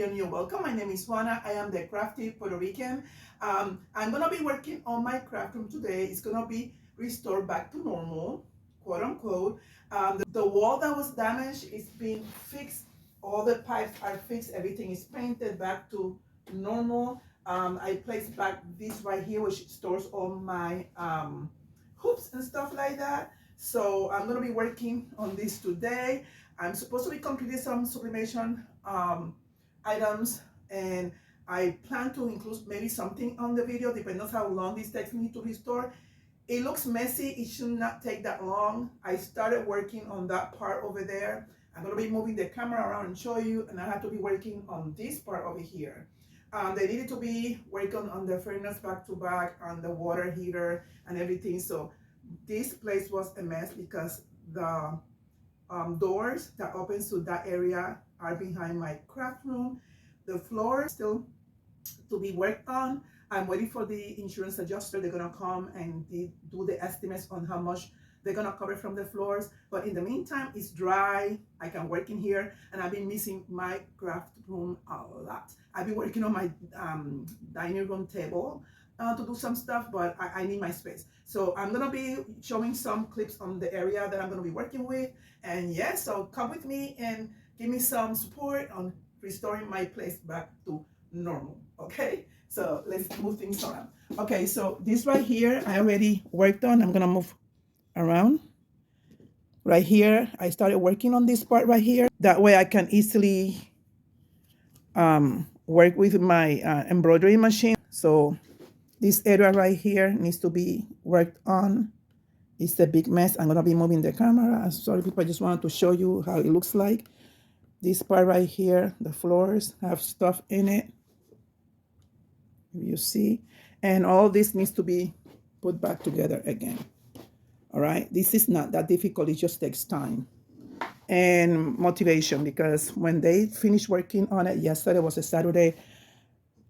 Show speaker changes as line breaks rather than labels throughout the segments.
video and you're welcome. My name is Juana. I am the crafty Puerto Rican. I'm gonna be working on my craft room today. It's gonna be restored back to normal, quote unquote. The wall that was damaged is being fixed. All the pipes are fixed. Everything is painted back to normal. I placed back this right here, which stores all my hoops and stuff like that. So I'm gonna be working on this today. I'm supposed to be completing some sublimation items, and I plan to include maybe something on the video, depending on how long this takes me to restore. It looks messy. It should not take that long. I started working on that part over there. I'm gonna be moving the camera around and show you, and I have to be working on this part over here. They needed to be working on the furnace back to back, on the water heater and everything. So this place was a mess because the doors that opens to that area are behind my craft room. The floor still to be worked on. I'm waiting for the insurance adjuster. They're gonna come and do the estimates on how much they're gonna cover from the floors. But in the meantime, it's dry. I can work in here, and I've been missing my craft room a lot. I've been working on my dining room table to do some stuff, but I need my space. So I'm gonna be showing some clips on the area that I'm gonna be working with. And yeah, so come with me and give me some support on restoring my place back to normal, okay? So let's move things around. Okay, so this right here, I already worked on. I'm gonna move around. Right here, I started working on this part right here. That way I can easily work with my embroidery machine. So this area right here needs to be worked on. It's a big mess. I'm gonna be moving the camera. Sorry people, I just wanted to show you how it looks like. This part right here, the floors have stuff in it, you see, and all this needs to be put back together again. All right, this is not that difficult. It just takes time and motivation, because when they finished working on it, yesterday was a Saturday,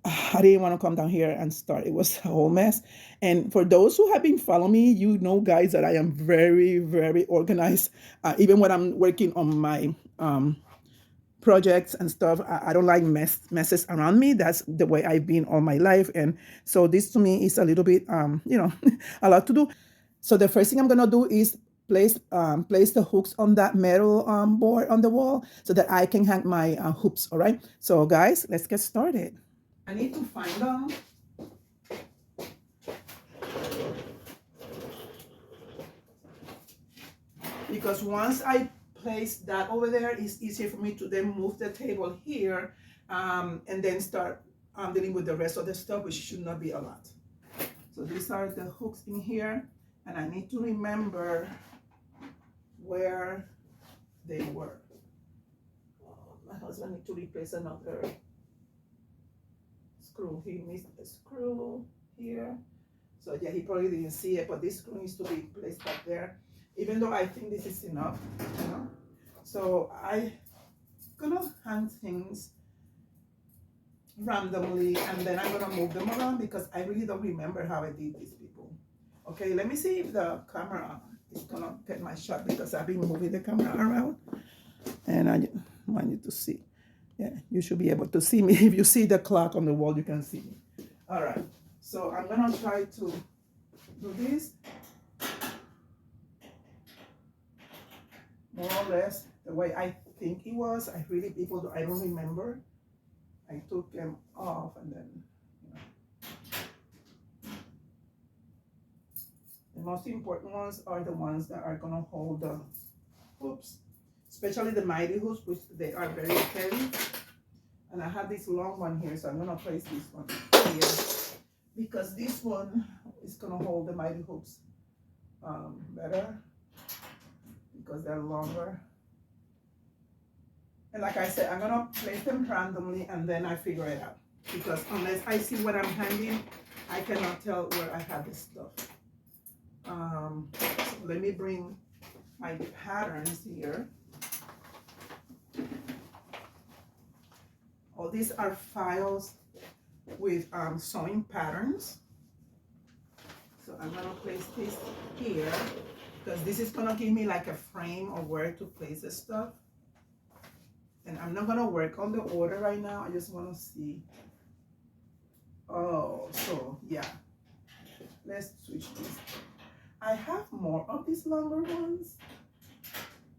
I didn't want to come down here and start. It was a whole mess. And for those who have been following me, you know, guys, that I am very, very organized. Even when I'm working on my projects and stuff, I don't like messes around me. That's the way I've been all my life. And so this to me is a little bit, you know, a lot to do. So the first thing I'm gonna do is place the hooks on that metal board on the wall so that I can hang my hoops. All right. So guys, let's get started. I need to find them. Because once I place that over there, it's easier for me to then move the table here and then start dealing with the rest of the stuff, which should not be a lot. So these are the hooks in here, and I need to remember where they were. My husband needs to replace another screw. He missed a screw here. So yeah, he probably didn't see it, but this screw needs to be placed back there, even though I think this is enough, you know. So I'm gonna hang things randomly, and then I'm gonna move them around because I really don't remember how I did these, people. Okay, let me see if the camera is gonna get my shot, because I've been moving the camera around, and I want you to see. Yeah, you should be able to see me. If you see the clock on the wall, you can see me. All right, so I'm gonna try to do this more or less the way I think it was. I don't remember. I took them off, and then, you know. The most important ones are the ones that are gonna hold the hoops, especially the mighty hoops, which they are very heavy. And I have this long one here, so I'm gonna place this one here, because this one is gonna hold the mighty hoops better, because they're longer. And like I said, I'm gonna place them randomly, and then I figure it out, because unless I see what I'm hanging, I cannot tell where I have this stuff. So let me bring my patterns here. All these are files with sewing patterns. So I'm gonna place this here, because this is gonna give me like a frame of where to place the stuff. And I'm not gonna work on the order right now. I just wanna see. Oh, so yeah. Let's switch this. I have more of these longer ones.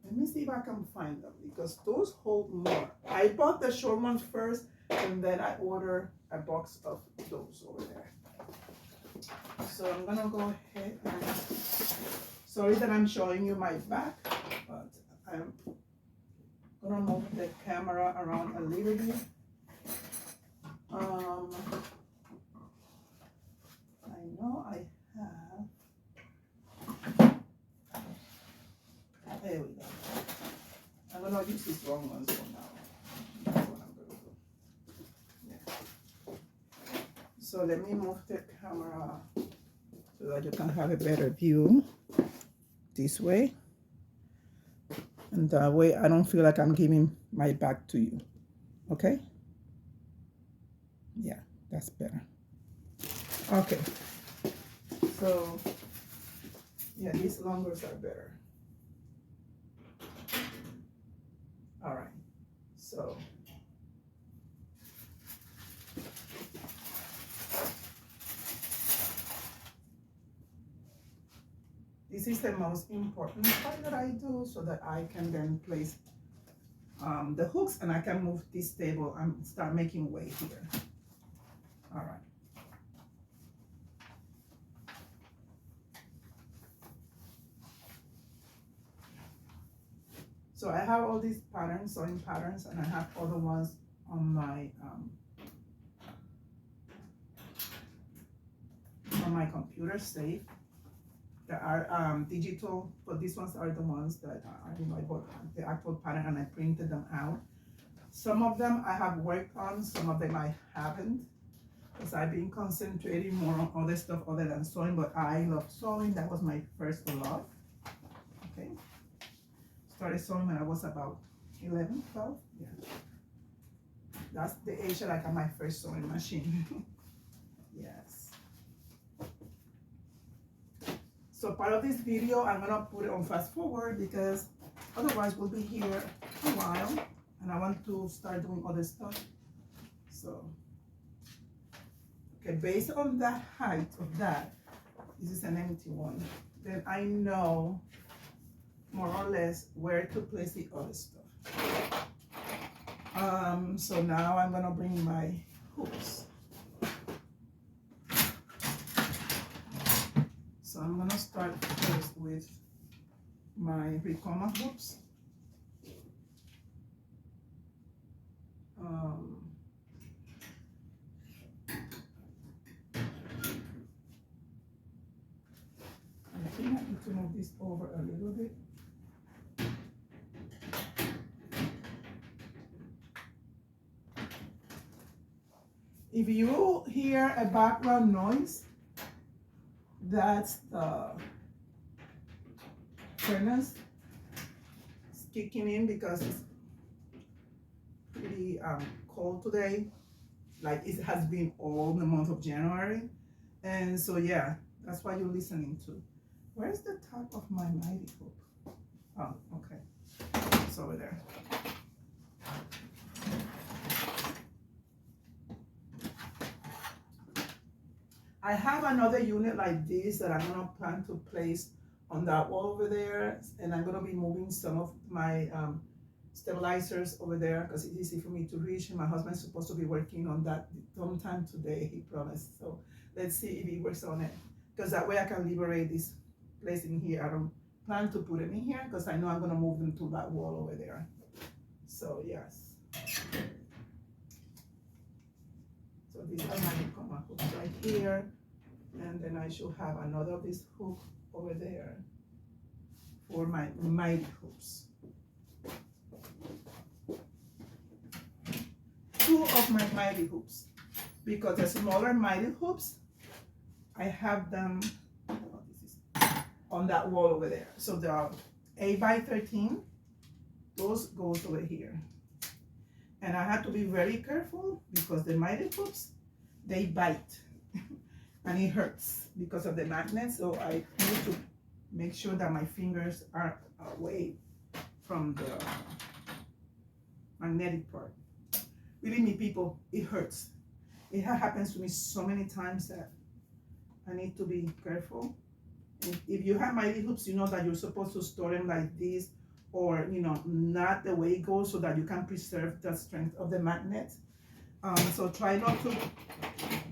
Let me see if I can find them because those hold more. I bought the short ones first and then I ordered a box of those over there. So I'm gonna go ahead and, sorry that I'm showing you my back, but I'm gonna move the camera around a little bit. I know I have, there we go. I'm gonna use these long ones for now. That's what I'm gonna do. Yeah. So let me move the camera so that you can have a better view this way. And that way I don't feel like I'm giving my back to you. Okay? Yeah, that's better. Okay. So, yeah, these longers are better. All right. So, this is the most important part that I do so that I can then place the hooks and I can move this table and start making way here. All right. So I have all these patterns, sewing patterns, and I have other ones on my computer saved. There are digital, but these ones are the ones that I bought the actual pattern and I printed them out. Some of them I have worked on, some of them I haven't, because I've been concentrating more on other stuff other than sewing, but I love sewing. That was my first love. Okay. Started sewing when I was about 11, 12. Yeah. That's the age that I got my first sewing machine. Yes. So part of this video, I'm gonna put it on fast forward because otherwise we'll be here a while and I want to start doing other stuff. So, okay, based on the height of that, this is an empty one. Then I know more or less where to place the other stuff. So now I'm gonna bring my hooks. So I'm gonna start first with my Ricoma hooks. I think I need to move this over a little bit. If you hear a background noise, that's the furnace kicking in because it's pretty cold today. Like it has been all the month of January. And so yeah, that's what you're listening to. Where's the top of my mighty hook? Oh, okay. It's over there. I have another unit like this that I'm gonna plan to place on that wall over there, and I'm gonna be moving some of my stabilizers over there because it's easy for me to reach. And my husband's supposed to be working on that sometime today, he promised. So let's see if he works on it, because that way I can liberate this place in here. I don't plan to put them in here because I know I'm gonna move them to that wall over there. So yes. So these are my Ricoma hooks right here. And then I should have another of this hook over there for my mighty hoops. Two of my mighty hoops, because the smaller mighty hoops, I have them on that wall over there. So the 8x13, those goes over here. And I have to be very careful because the mighty hoops, they bite. And it hurts because of the magnet, so I need to make sure that my fingers are away from magnetic part. Believe me, people, it hurts. It happens to me so many times that I need to be careful. If you have mighty hoops, you know that you're supposed to store them like this, or not the way it goes, so that you can preserve the strength of the magnet. So try not to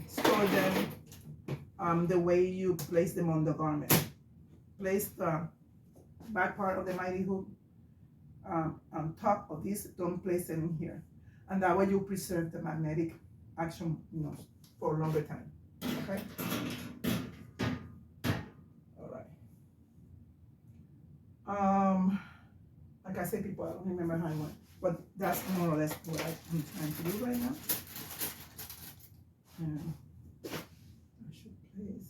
store them the way you place them on the garment. Place the back part of the mighty hoop on top of this. Don't place them in here, and that way you preserve the magnetic action, for a longer time. Okay. Like I said, people, I don't remember how I went, but that's more or less what I'm trying to do right now. And I should place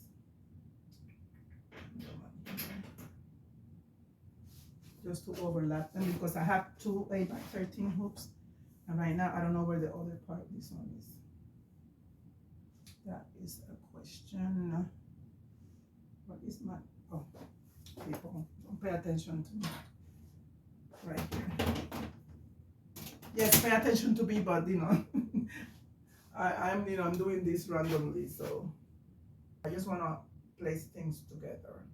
just to overlap them, because I have two 8x13 hoops, and right now I don't know where the other part of this one is. That is a question. What is my, oh, people, don't pay attention to me. Right here. Yes, pay attention to me, but I'm doing this randomly, so I just want to place things together.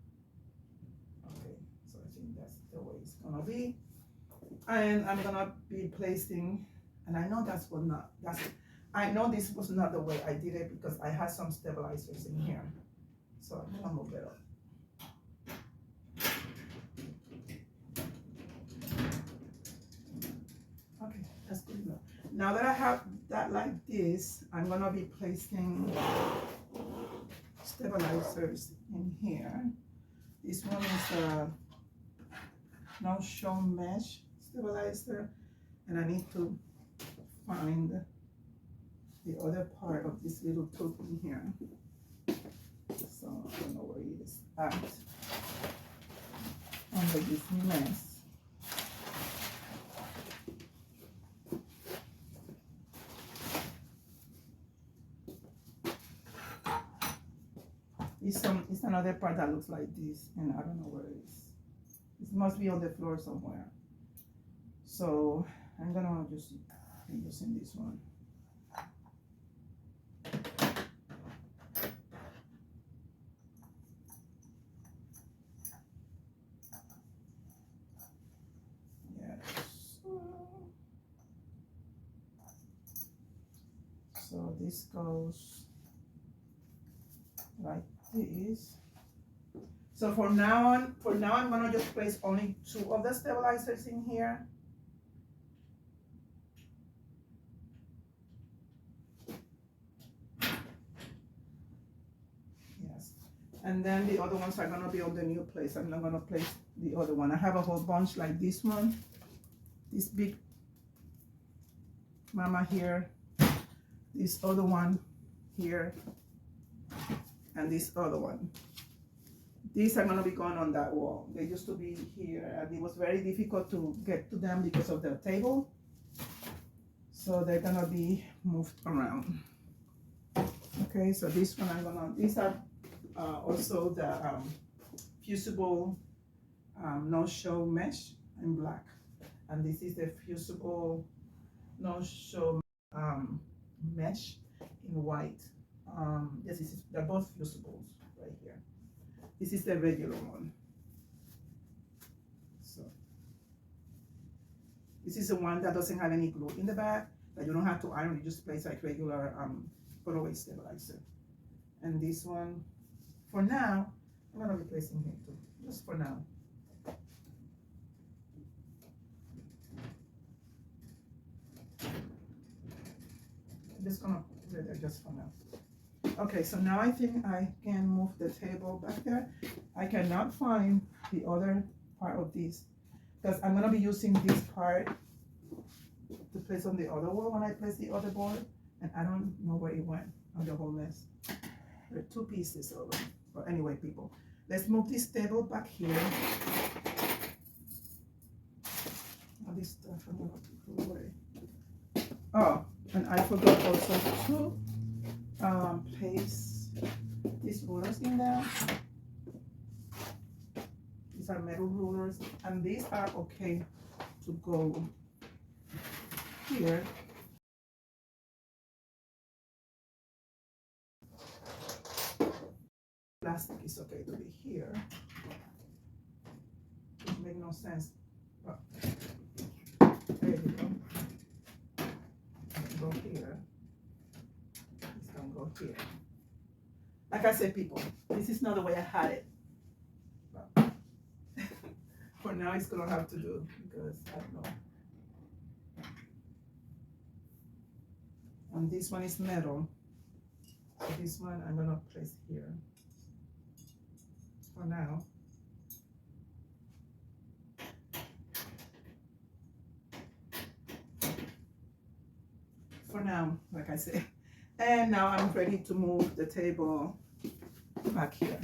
Okay, so I think that's the way it's gonna be, and I'm gonna be placing, and I know I know this was not the way I did it, because I had some stabilizers in here, so I'm gonna move it up. Okay, that's good enough. Now that I have that like this, I'm gonna be placing stabilizers in here. This one is a no-show mesh stabilizer, and I need to find the other part of this little tube in here. So I don't know where it is at under this mess. It's another part that looks like this, and I don't know where it is. It must be on the floor somewhere. So I'm gonna just be using this one. Yes. So this goes like this. So for now I'm gonna just place only two of the stabilizers in here. Yes, and then the other ones are gonna be on the new place. I'm not gonna place the other one. I have a whole bunch like this one, this big mama here, this other one here, and this other one. These are gonna be going on that wall. They used to be here, and it was very difficult to get to them because of the table. So they're gonna be moved around. Okay, so this one these are also the fusible no-show mesh in black. And this is the fusible no-show mesh in white. Yes, they're both fusibles right here. This is the regular one. So this is the one that doesn't have any glue in the back, that you don't have to iron. You just place like regular photo stabilizer. And this one, for now, I'm gonna be placing here too, just for now. I'm just gonna put it there just for now. Okay, so now I think I can move the table back there. I cannot find the other part of this, because I'm gonna be using this part to place on the other wall when I place the other board, and I don't know where it went on the whole mess. There are two pieces already. But anyway, people, let's move this table back here. All this stuff I'm gonna put away. Oh, and I forgot also to place these rulers in there. These are metal rulers, and these are okay to go here. Plastic is okay to be here. It makes no sense. But there you go. Go here. This don't go here. Like I said, people, this is not the way I had it. But for now, it's gonna have to do because I don't know. And this one is metal. So this one I'm gonna place here for now. For now, like I said. And now I'm ready to move the table back here.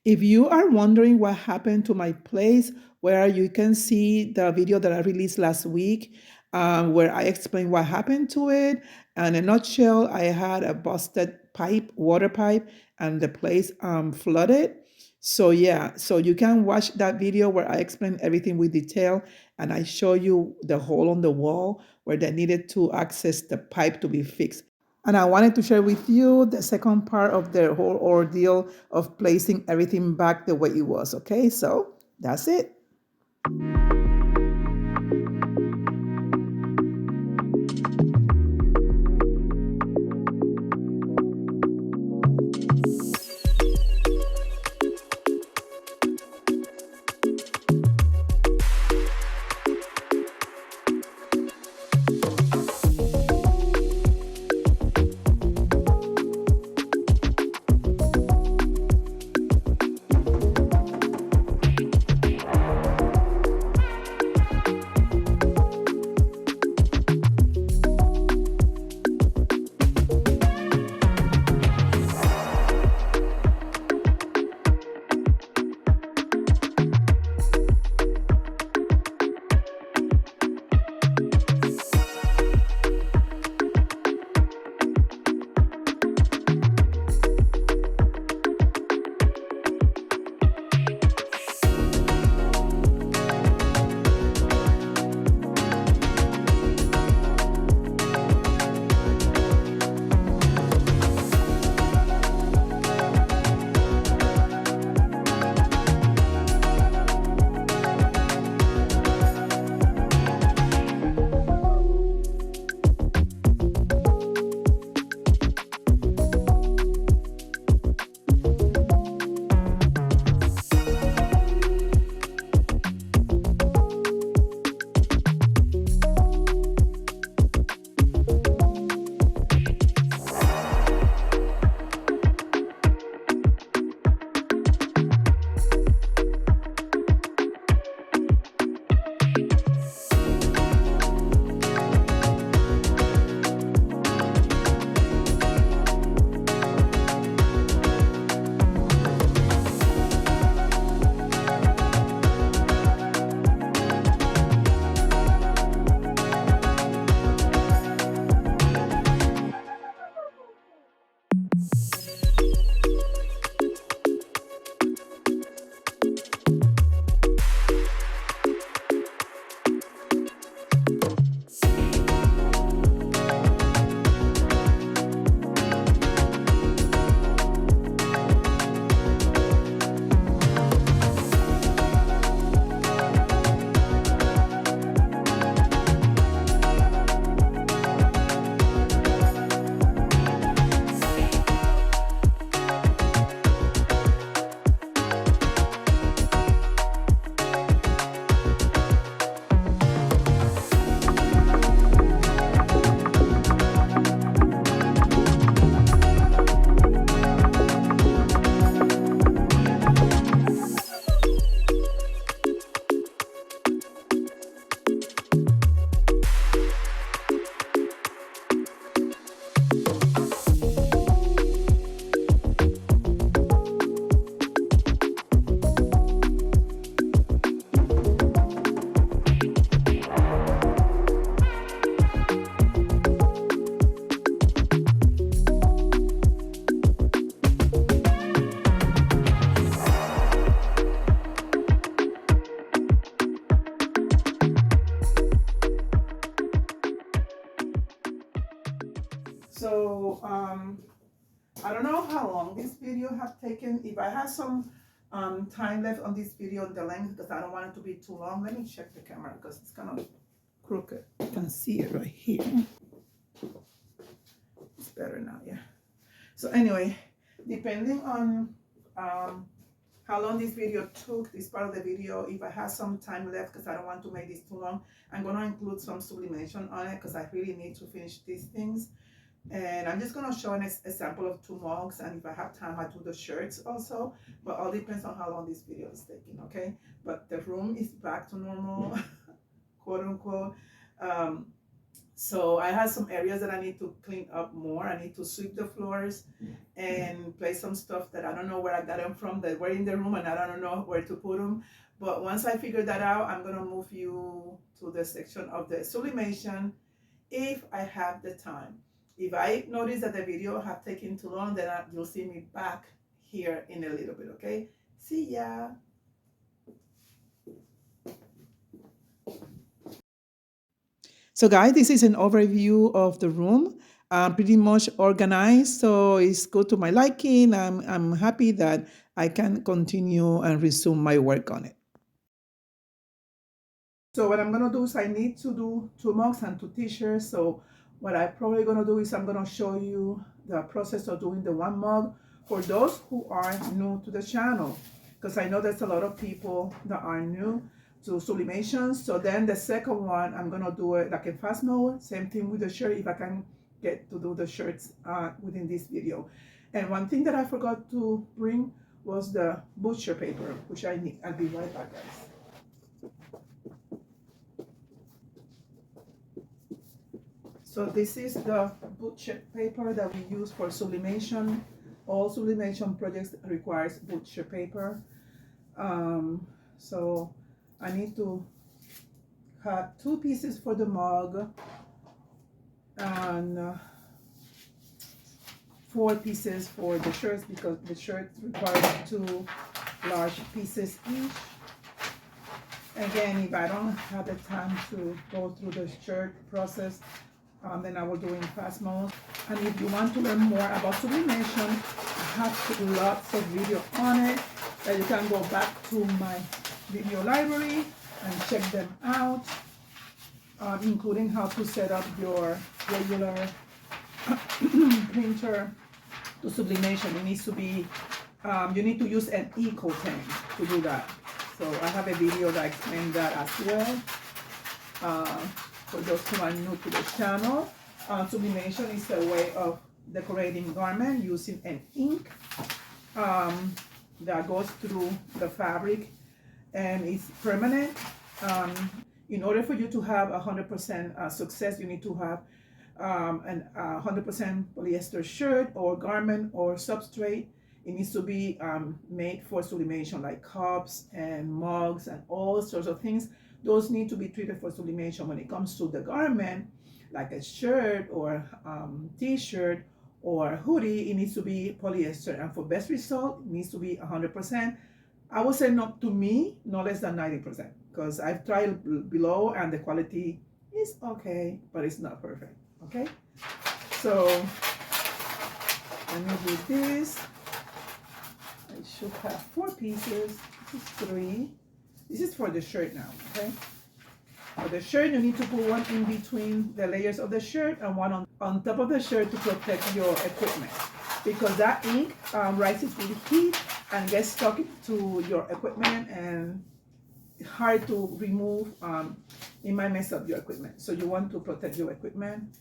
If you are wondering what happened to my place, where you can see the video that I released last week, where I explained what happened to it. And in a nutshell, I had a busted pipe, water pipe, and the place flooded. So yeah, so you can watch that video where I explain everything with detail, and I show you the hole on the wall where they needed to access the pipe to be fixed. And I wanted to share with you the second part of the whole ordeal of placing everything back the way it was. Okay, so that's it. So I don't know how long this video have taken. If I have some time left on this video, the length, because I don't want it to be too long. Let me check the camera because it's kind of crooked. You can see it right here. It's better now, yeah. So anyway, depending on how long this video took, this part of the video, if I have some time left, because I don't want to make this too long, I'm going to include some sublimation on it because I really need to finish these things. And I'm just going to show an example of 2 mugs, and if I have time, I do the shirts also, but all depends on how long this video is taking, okay? But the room is back to normal, quote unquote. So I have some areas that I need to clean up more. I need to sweep the floors and place some stuff that I don't know where I got them from that were in the room and I don't know where to put them. But once I figure that out, I'm going to move you to the section of the sublimation if I have the time. If I notice that the video have taken too long, then you'll see me back here in a little bit, okay? See ya. So guys, this is an overview of the room. Pretty much organized, so it's good to my liking. I'm happy that I can continue and resume my work on it. So what I'm gonna do is I need to do 2 mugs and 2 t-shirts. So what I'm probably gonna do is I'm gonna show you the process of doing the 1 mug for those who are new to the channel, because I know there's a lot of people that are new to sublimation. So then the second one, I'm gonna do it like in fast mode. Same thing with the shirt, if I can get to do the shirts within this video. And one thing that I forgot to bring was the butcher paper, which I need. I'll be right back, guys. So this is the butcher paper that we use for sublimation. All sublimation projects requires butcher paper. So I need to cut 2 pieces for the mug and 4 pieces for the shirts, because the shirt requires 2 large pieces each. Again, if I don't have the time to go through the shirt process, then I will do in fast mode. And if you want to learn more about sublimation, I have lots of video on it that you can go back to my video library and check them out, including how to set up your regular printer to sublimation. It needs to be, you need to use an eco tank to do that. So I have a video that explains that as well. For those who are new to the channel, sublimation is a way of decorating garment using an ink that goes through the fabric and it's permanent. In order for you to have 100% success, you need to have a 100% polyester shirt or garment or substrate. It needs to be made for sublimation, like cups and mugs and all sorts of things. Those need to be treated for sublimation. When it comes to the garment, like a shirt or t-shirt or hoodie, it needs to be polyester. And for best result, it needs to be 100%. I would say not to me, no less than 90%, because I've tried below and the quality is okay, but it's not perfect, okay? So let me do this. I should have 4 pieces. This is 3. This is for the shirt now, okay? For the shirt, you need to put one in between the layers of the shirt and one on top of the shirt to protect your equipment, because that ink rises with heat and gets stuck to your equipment and hard to remove. It might mess up your equipment. So you want to protect your equipment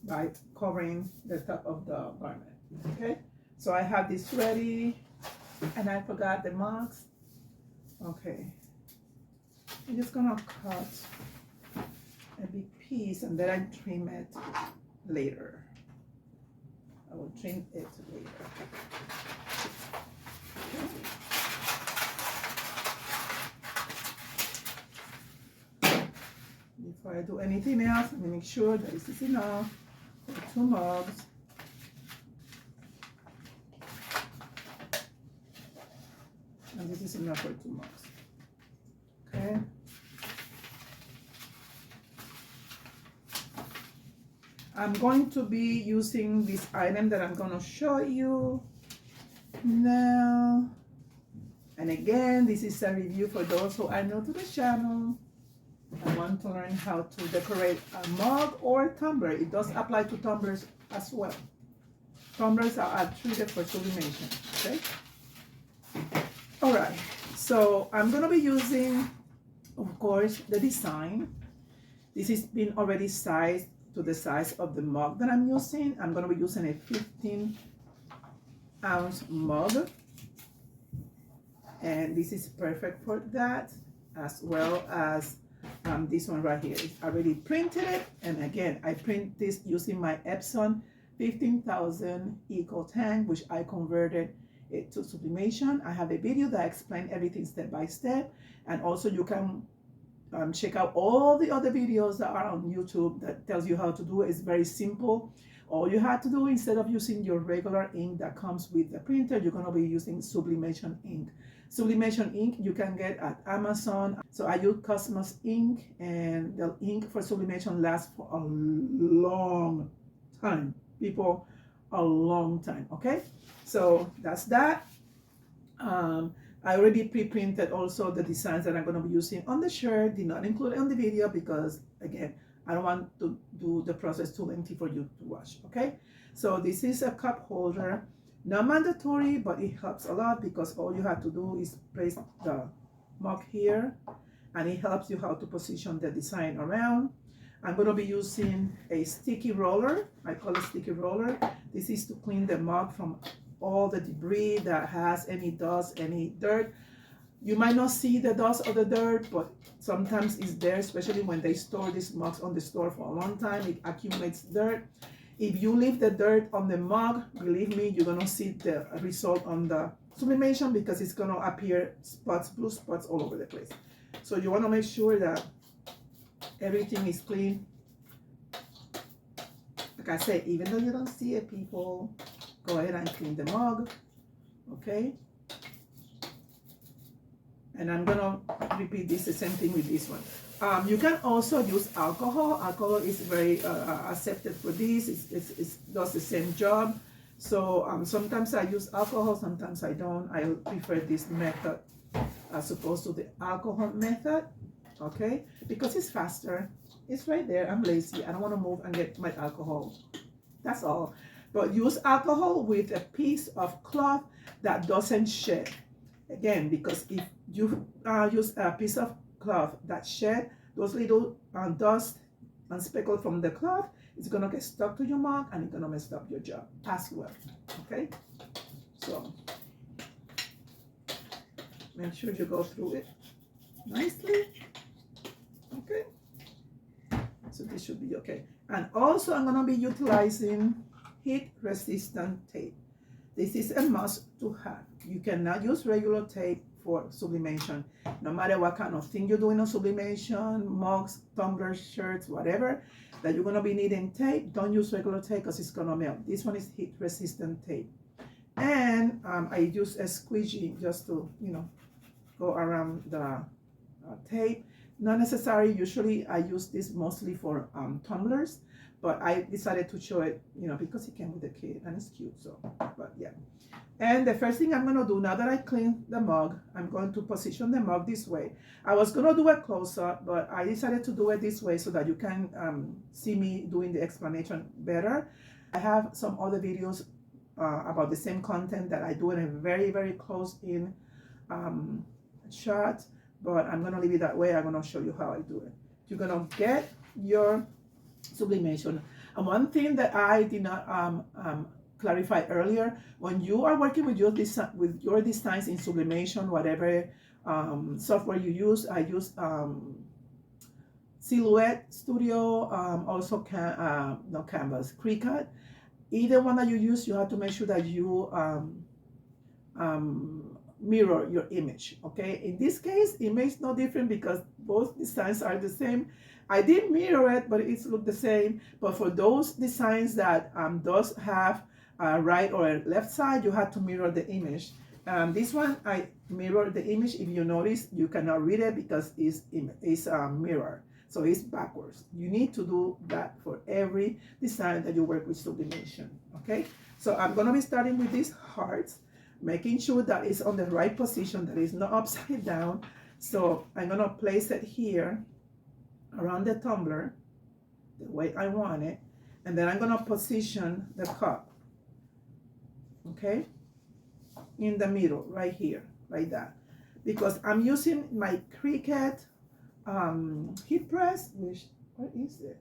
by covering the top of the garment, okay? So I have this ready, and I forgot the mugs. Okay, I'm just gonna cut a big piece and then I trim it later. I will trim it later. Okay. Before I do anything else, let me make sure that this is enough for 2 mugs. And this is enough for 2 mugs. Okay. I'm going to be using this item that I'm going to show you now. And again, this is a review for those who are new to the channel. I want to learn how to decorate a mug or tumbler. It does apply to tumblers as well. Tumblers are treated for sublimation, okay? All right, so I'm gonna be using, of course, the design. This has been already sized to the size of the mug that I'm using. I'm gonna be using a 15-ounce mug. And this is perfect for that, as well as this one right here. I already printed it, and again, I print this using my Epson 15,000 Eco Tank, which I converted it to sublimation. I have a video that explains everything step by step, and also you can check out all the other videos that are on YouTube that tells you how to do it. It's very simple. All you have to do, instead of using your regular ink that comes with the printer, you're going to be using sublimation ink. Sublimation ink you can get at Amazon. So I use Cosmos ink, and the ink for sublimation lasts for a long time. People, a long time, okay? So that's that. I already pre-printed also the designs that I'm going to be using on the shirt. Did not include it on the video because, again, I don't want to do the process too lengthy for you to watch, okay? So this is a cup holder. Not mandatory, but it helps a lot because all you have to do is place the mug here, and it helps you how to position the design around. I'm going to be using a sticky roller. I call it sticky roller. This is to clean the mug from all the debris that has any dust, any dirt. You might not see the dust or the dirt, but sometimes it's there, especially when they store these mugs on the store for a long time. It accumulates dirt. If you leave the dirt on the mug, believe me, you're gonna see the result on the sublimation because it's gonna appear spots, blue spots all over the place. So you wanna make sure that everything is clean. Like I said, even though you don't see it, people, go ahead and clean the mug, okay? And I'm gonna repeat this, the same thing with this one. You can also use alcohol. Alcohol is very accepted for this. It does the same job. So sometimes I use alcohol, sometimes I don't. I prefer this method as opposed to the alcohol method, okay? Because it's faster. It's right there. I'm lazy. I don't want to move and get my alcohol. That's all. But use alcohol with a piece of cloth that doesn't shed. Again, because if you use a piece of cloth that shed, those little dust and speckles from the cloth, it's gonna get stuck to your mug and it's gonna mess up your job as well, okay? So make sure you go through it nicely, okay? So this should be okay. And also I'm gonna be utilizing heat resistant tape. This is a must to have. You cannot use regular tape for sublimation. No matter what kind of thing you're doing on sublimation, mugs, tumblers, shirts, whatever, that you're gonna be needing tape, don't use regular tape because it's gonna melt. This one is heat resistant tape. And I use a squeegee just to, go around the tape. Not necessary. Usually I use this mostly for tumblers, but I decided to show it, because it came with the kit and it's cute. So, but yeah. And the first thing I'm gonna do now that I clean the mug, I'm going to position the mug this way. I was gonna do a close-up, but I decided to do it this way so that you can see me doing the explanation better. I have some other videos about the same content that I do in a very, very close-in shot, but I'm gonna leave it that way. I'm gonna show you how I do it. You're gonna get your sublimation. And one thing that I did not clarify earlier, when you are working with your designs in sublimation, whatever software you use, I use Silhouette Studio, also Canvas, Cricut. Either one that you use, you have to make sure that you mirror your image, okay? In this case, it makes no difference because both designs are the same. I did mirror it, but it looks the same. But for those designs that does have a right or a left side, you have to mirror the image. This one, I mirror the image. If you notice, you cannot read it because it's mirror. So it's backwards. You need to do that for every design that you work with sublimation, okay? So I'm gonna be starting with these hearts, making sure that it's on the right position, that it's not upside down. So I'm gonna place it here around the tumbler, the way I want it, and then I'm gonna position the cup, okay, in the middle, right here, like that, because I'm using my Cricut heat press, which, what is it?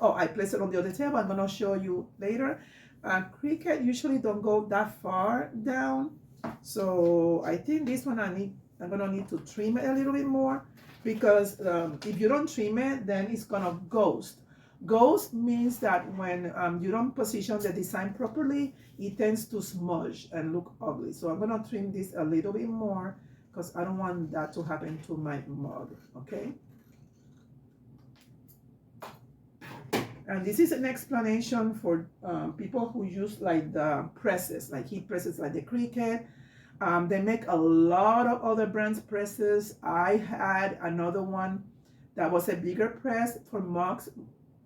Oh, I place it on the other table. I'm gonna show you later. Cricut usually don't go that far down, so I think this one I'm gonna need to trim it a little bit more, because if you don't trim it, then it's gonna ghost. Ghost means that when you don't position the design properly, it tends to smudge and look ugly. So I'm gonna trim this a little bit more because I don't want that to happen to my mug, okay? And this is an explanation for people who use like the presses, like heat presses, like the Cricut. They make a lot of other brands presses. I had another one that was a bigger press for mugs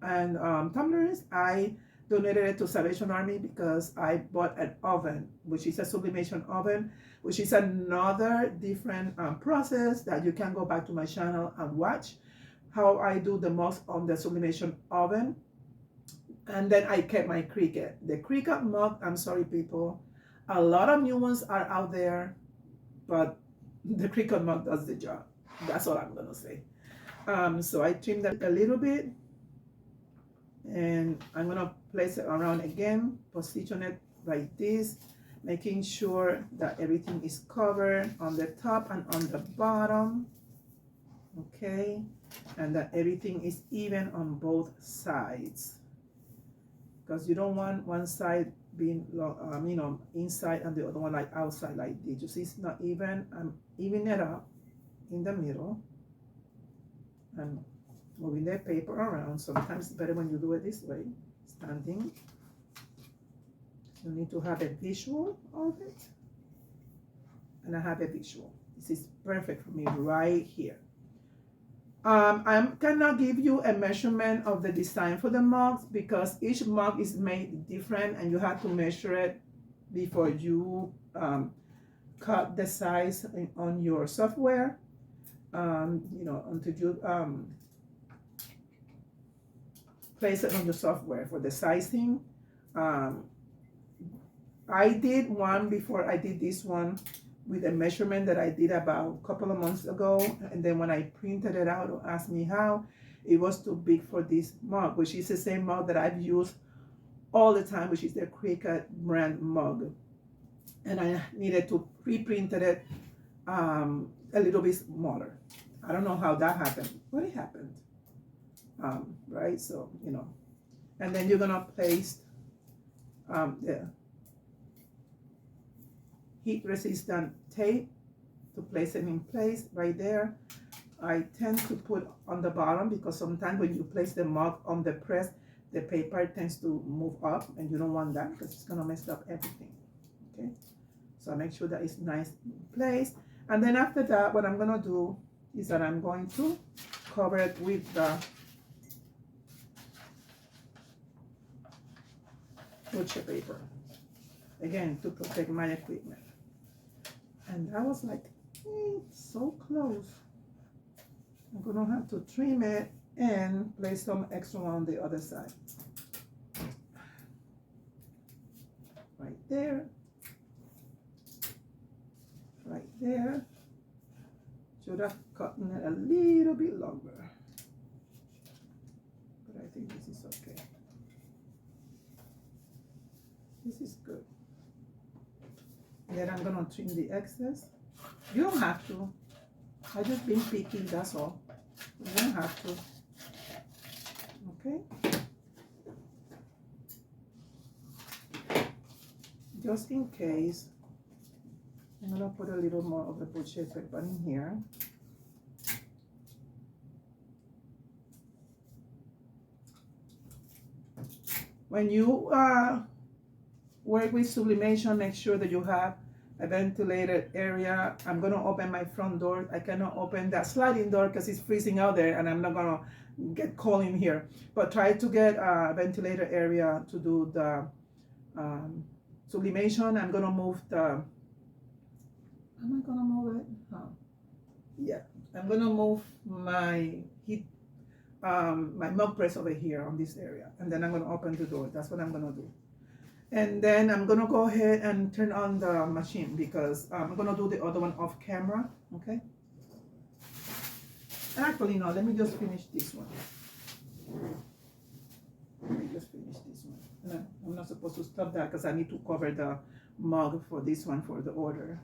and tumblers. I donated it to Salvation Army because I bought an oven, which is a sublimation oven, which is another different process that you can go back to my channel and watch how I do the mugs on the sublimation oven. And then I kept my Cricut. The Cricut mug, I'm sorry people, a lot of new ones are out there, but the Cricut mug does the job. That's all I'm gonna say. So I trimmed that a little bit, and I'm gonna place it around again, position it like this, making sure that everything is covered on the top and on the bottom, okay, and that everything is even on both sides, because you don't want one side being inside and the other one like outside like this. You see it's not even. I'm evening it up in the middle and moving the paper around. Sometimes it's better when you do it this way, standing. You need to have a visual of it, and I have a visual. This is perfect for me right here. I cannot give you a measurement of the design for the mugs because each mug is made different and you have to measure it before you cut the size on your software. Until you place it on the software for the sizing. I did one before I did this one with a measurement that I did about a couple of months ago, and then when I printed it out, it asked me how it was too big for this mug, which is the same mug that I've used all the time, which is the Cricut brand mug, and I needed to reprint it a little bit smaller. I don't know how that happened, but it happened, right? So and then you're gonna place the heat resistant tape to place it in place right there. I tend to put on the bottom because sometimes when you place the mug on the press, the paper tends to move up, and you don't want that because it's gonna mess up everything. Okay, so I make sure that it's nice in place, and then after that, what I'm gonna do is that I'm going to cover it with the butcher paper again to protect my equipment. And I was like, so close. I'm gonna have to trim it and place some extra on the other side. Right there. Right there. Should have cut it a little bit longer. But I think this is okay. This is good. Then I'm gonna trim the excess. You don't have to. I just been picky, that's all. You don't have to. Okay. Just in case, I'm gonna put a little more of the butcher paper in here. When you work with sublimation, make sure that you have a ventilated area. I'm gonna open my front door. I cannot open that sliding door because it's freezing out there and I'm not gonna get cold in here. But try to get a ventilated area to do the sublimation. I'm gonna move the, am I gonna move it? Oh. Yeah, I'm gonna move my heat, my mug press over here on this area, and then I'm gonna open the door. That's what I'm gonna do. And then I'm gonna go ahead and turn on the machine because I'm gonna do the other one off camera, okay? Actually, no, let me just finish this one. Let me just finish this one. No, I'm not supposed to stop that because I need to cover the mug for this one for the order.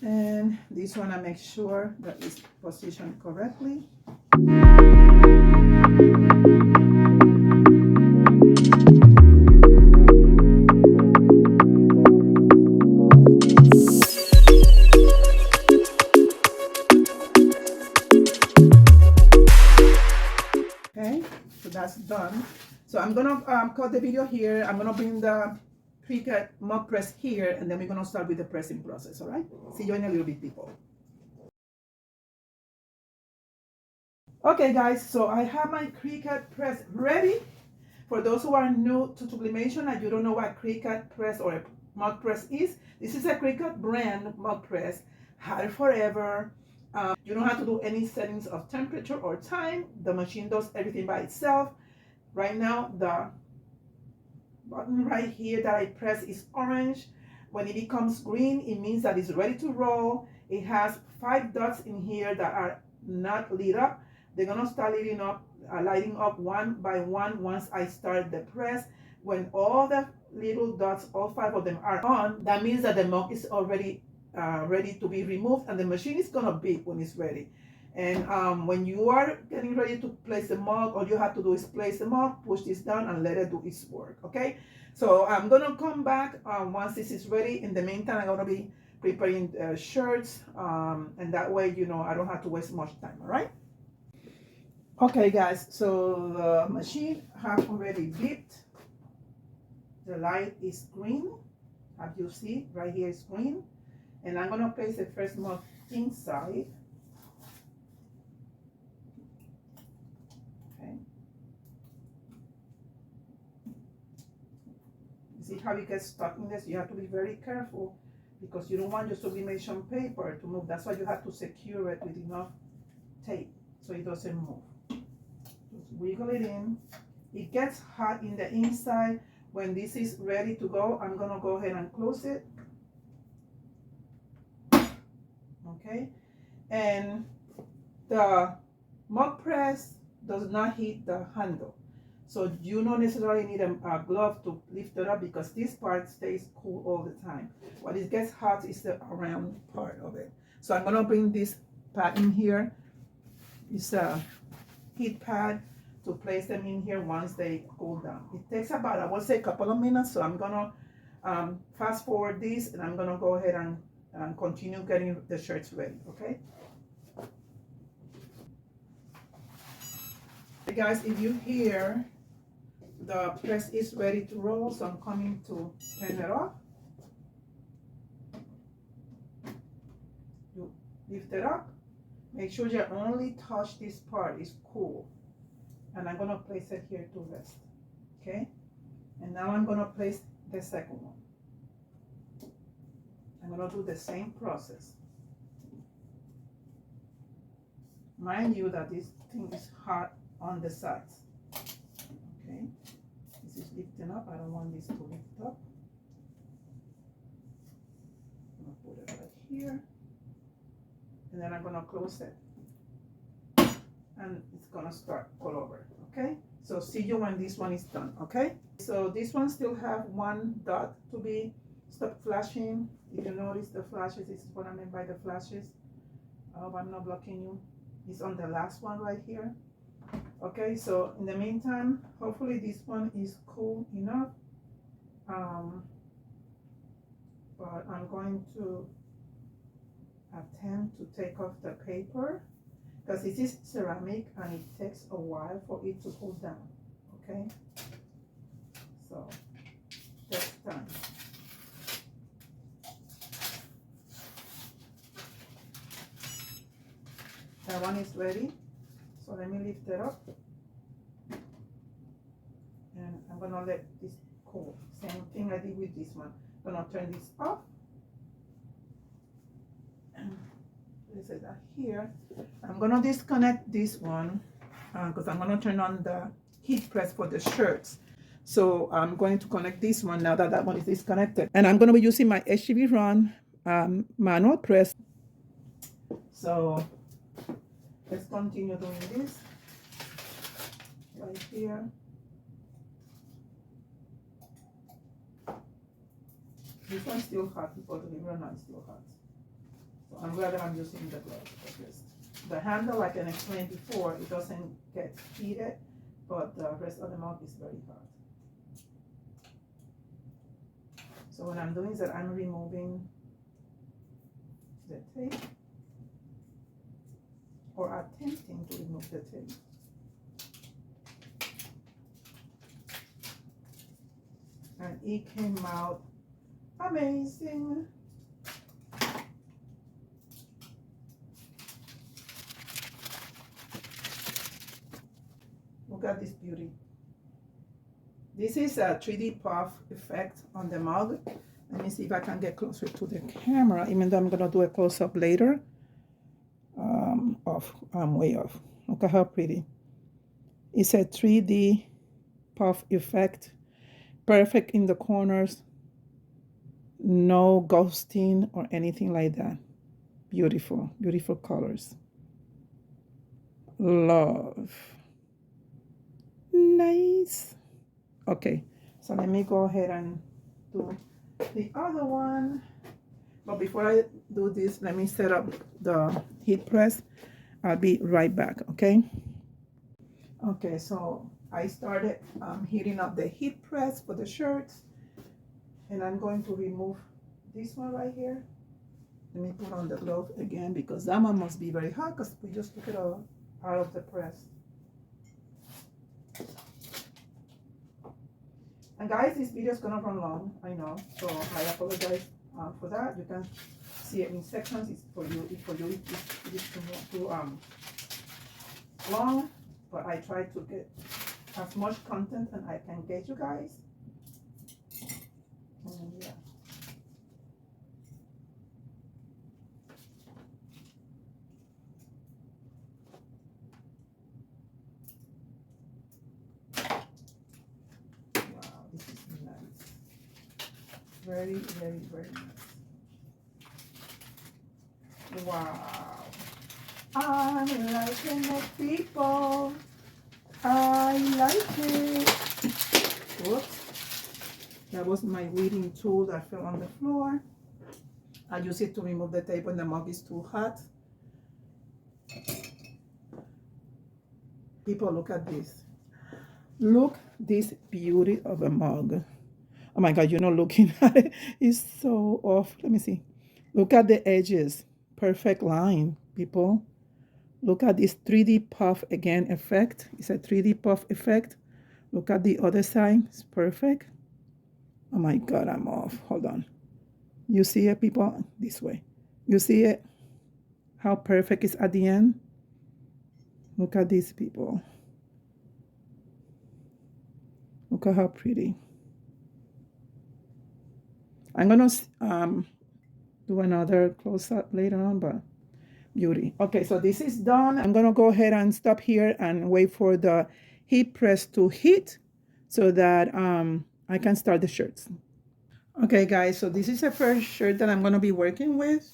And this one I make sure that it's positioned correctly. Okay, so that's done. So I'm gonna cut the video here. I'm gonna bring the Cricut mug press here, and then we're gonna start with the pressing process. All right, see you in a little bit, people. Okay guys, so I have my Cricut press ready. For those who are new to sublimation and you don't know what Cricut press or a mug press is, this is a Cricut brand mug press, had it forever. You don't have to do any settings of temperature or time. The machine does everything by itself. Right now, the button right here that I press is orange. When it becomes green, it means that it's ready to roll. It has 5 dots in here that are not lit up. They're gonna start lighting up one by one once I start the press. When all the little dots, all 5 of them are on, that means that the mug is already ready to be removed, and the machine is gonna beep when it's ready. And when you are getting ready to place the mug, all you have to do is place the mug, push this down, and let it do its work, okay? So I'm gonna come back once this is ready. In the meantime, I'm gonna be preparing shirts, and that way, you know, I don't have to waste much time, all right? Okay, guys, so the machine has already beeped. The light is green, as you see, right here is green. And I'm gonna place the first mug inside. See how it gets stuck in this? You have to be very careful because you don't want your sublimation paper to move. That's why you have to secure it with enough tape so it doesn't move. Just wiggle it in. It gets hot in the inside. When this is ready to go, I'm gonna go ahead and close it. Okay, and the mug press does not hit the handle. So you don't necessarily need a glove to lift it up because this part stays cool all the time. What it gets hot is the around part of it. So I'm gonna bring this pad in here. It's a heat pad to place them in here once they cool down. It takes about, I would say, a couple of minutes. So I'm gonna fast forward this, and I'm gonna go ahead and continue getting the shirts ready, okay? Hey guys, if you hear the press is ready to roll, so I'm coming to turn it off. You lift it up. Make sure you only touch this part, it's cool. And I'm gonna place it here to rest, okay? And now I'm gonna place the second one. I'm gonna do the same process. Mind you that this thing is hot on the sides, okay? This is lifting up. I don't want this to lift up. I'm gonna put it right here. And then I'm gonna close it. And it's gonna start all over, okay? So see you when this one is done, okay? So this one still have 1 dot to be stop flashing. If you notice the flashes, this is what I meant by the flashes. I hope I'm not blocking you. It's on the last one right here. Okay, so in the meantime, hopefully this one is cool enough. But I'm going to attempt to take off the paper because this is ceramic and it takes a while for it to cool down, okay? So that's done. my one is ready. So let me lift it up. And I'm gonna let this cool. Same thing I did with this one. I'm gonna turn this off. And this is here. I'm gonna disconnect this one because I'm gonna turn on the heat press for the shirts. So I'm going to connect this one now that that one is disconnected. And I'm gonna be using my HTVRONT manual press. So let's continue doing this right here. This one's still hot because the liver is still hot. So I'm glad that I'm using the glove for this. The handle, like I explained before, it doesn't get heated, but the rest of the mug is very hot. So what I'm doing is that I'm removing the tape, or attempting to remove the tape. And it came out amazing. Look at this beauty. This is a 3D puff effect on the mug. Let me see if I can get closer to the camera, even though I'm gonna do a close-up later. I'm way off. Look at how pretty. It's a 3D puff effect. Perfect in the corners. No ghosting or anything like that. Beautiful, beautiful colors. Love. Nice. Okay, so let me go ahead and do the other one. But before I do this, let me set up the heat press. I'll be right back, okay? Okay, so I started heating up the heat press for the shirts. And I'm going to remove this one right here. Let me put on the glove again because that one must be very hot because we just took it out of the press. And guys, this video is gonna run long, I know, so I apologize for that. You can see it in sections. It's for you. It is too long, but I try to get as much content as I can get you guys. And yeah. Very, very, very nice. Wow. I'm liking it, people. I like it. Whoops. That was my weeding tool that fell on the floor. I use it to remove the tape when the mug is too hot. People, look at this. Look this beauty of a mug. Oh my God, you're not looking at it. It's so off. Let me see. Look at the edges. Perfect line, people. Look at this 3D puff again effect. It's a 3D puff effect. Look at the other side. It's perfect. Oh my God, I'm off. Hold on. You see it, people? This way. You see it? How perfect it's at the end? Look at these, people. Look at how pretty. I'm gonna do another close-up later on, but beauty. Okay, so this is done. I'm gonna go ahead and stop here and wait for the heat press to heat so that I can start the shirts. Okay, guys, so this is the first shirt that I'm gonna be working with,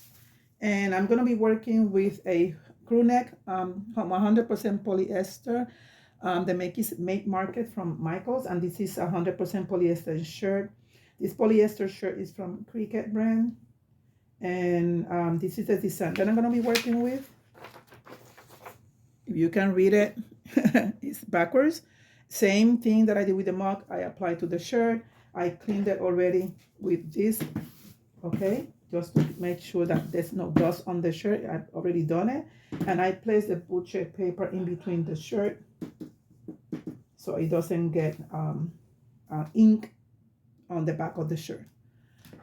and I'm gonna be working with a crew neck, 100% polyester. The make market from Michaels, and this is 100% polyester shirt. This polyester shirt is from Cricut brand, and this is the design that I'm going to be working with. If you can read it, it's backwards. Same thing that I did with the mug, I applied to the shirt. I cleaned it already with this, okay? Just to make sure that there's no dust on the shirt. I've already done it. And I placed the butcher paper in between the shirt so it doesn't get ink on the back of the shirt.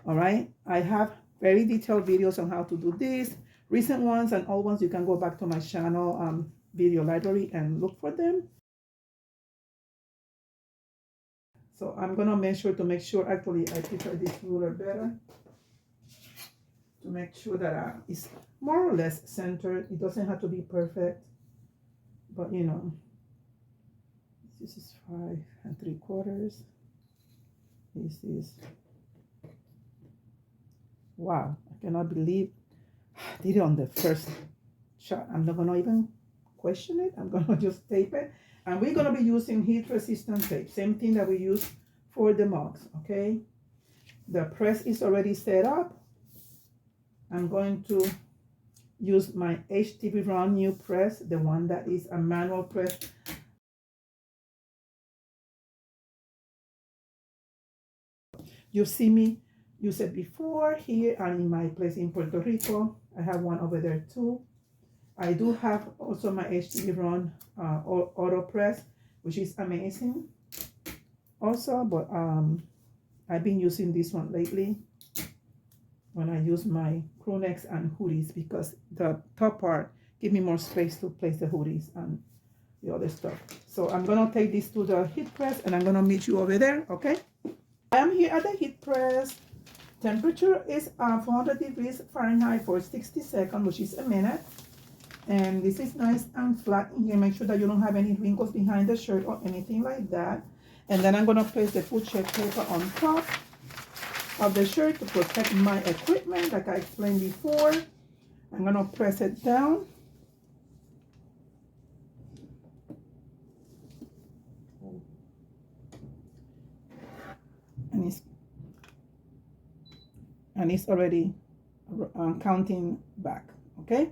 All right, I have very detailed videos on how to do this, recent ones and old ones, you can go back to my channel video library and look for them. So I'm gonna measure to make sure, actually I prefer this ruler better, to make sure that it's more or less centered. It doesn't have to be perfect, but you know, this is 5 3/4. This is, wow, I cannot believe I did it on the first shot. I'm not gonna even question it. I'm gonna just tape it, and we're gonna be using heat resistant tape, same thing that we use for the mugs. Okay, the press is already set up. I'm going to use my HTVRONT new press, the one that is a manual press. You see me use it before here and in my place in Puerto Rico. I have one over there too. I do have also my HTVRONT auto press, which is amazing also, but I've been using this one lately when I use my crew necks and hoodies, because the top part give me more space to place the hoodies and the other stuff. So I'm gonna take this to the heat press and I'm gonna meet you over there, okay? I am here at the heat press. Temperature is 400 degrees Fahrenheit for 60 seconds, which is a minute. And this is nice and flat in here. Make sure that you don't have any wrinkles behind the shirt or anything like that. And then I'm gonna place the push-up paper on top of the shirt to protect my equipment, like I explained before. I'm gonna press it down. And it's already counting back, okay?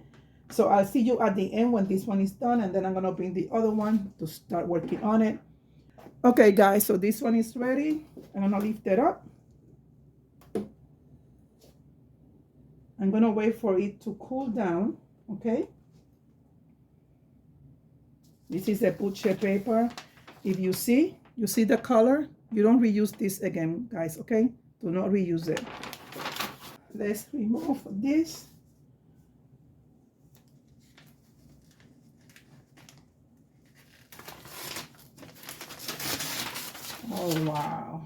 So I'll see you at the end when this one is done, and then I'm gonna bring the other one to start working on it. Okay guys, so this one is ready. I'm gonna lift it up. I'm gonna wait for it to cool down, okay? This is a push-up paper. If you see the color, you don't reuse this again, guys, okay? Do not reuse it. Let's remove this. Oh wow,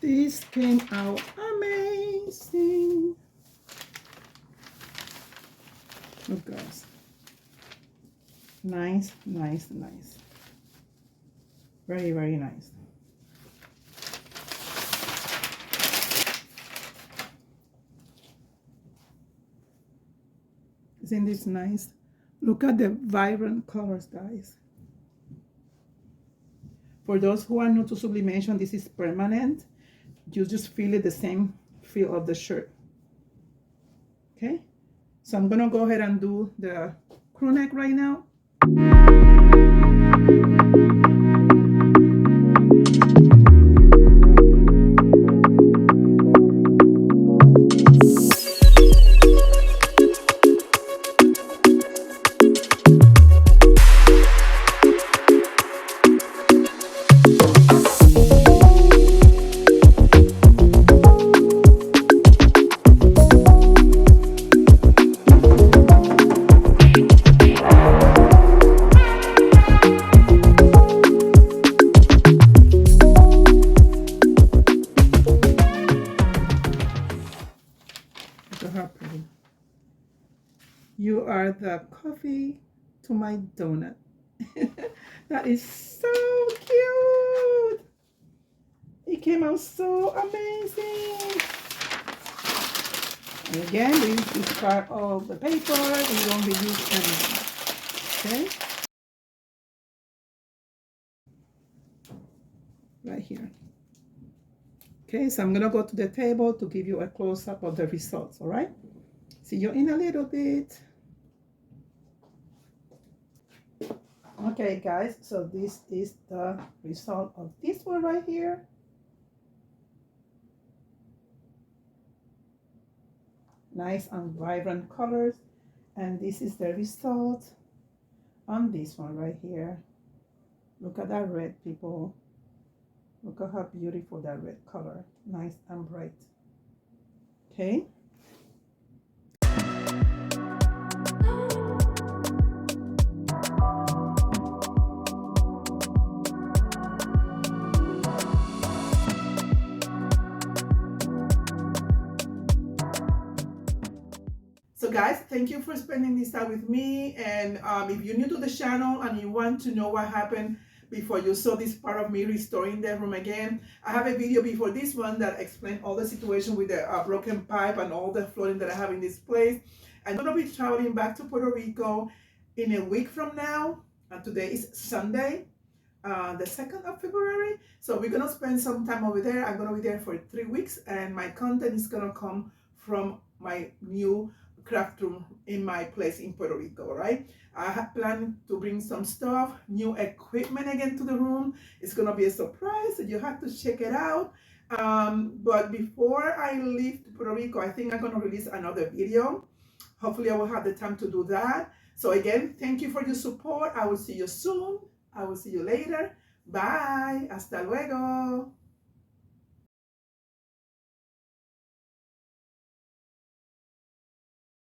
this came out amazing. Look guys, nice, nice, nice, very, very nice. Isn't this nice? Look at the vibrant colors, guys. For those who are new to sublimation, this is permanent. You just feel it, the same feel of the shirt. Okay, so I'm gonna go ahead and do the crew neck right now. You are the coffee to my donut. That is so cute. It came out so amazing. And again, this is part of the paper. We won't reuse anything. Okay? Right here. Okay, so I'm gonna go to the table to give you a close-up of the results, all right? See you in a little bit. Okay guys, so this is the result of this one right here. Nice and vibrant colors. And this is the result on this one right here. Look at that red, people. Look at how beautiful that red color. Nice and bright. Okay. guys, thank you for spending this time with me. And if you're new to the channel and you want to know what happened before you saw this part of me restoring the room again, I have a video before this one that explained all the situation with the broken pipe and all the flooding that I have in this place. I'm going to be traveling back to Puerto Rico in a week from now. And today is Sunday, the 2nd of February. So we're going to spend some time over there. I'm going to be there for 3 weeks, and my content is going to come from my new craft room in my place in Puerto Rico, right? I have planned to bring some stuff, new equipment again to the room. It's gonna be a surprise, so you have to check it out. But before I leave to Puerto Rico, I think I'm gonna release another video. Hopefully I will have the time to do that. So again, thank you for your support. I will see you soon. I will see you later. Bye. Hasta luego.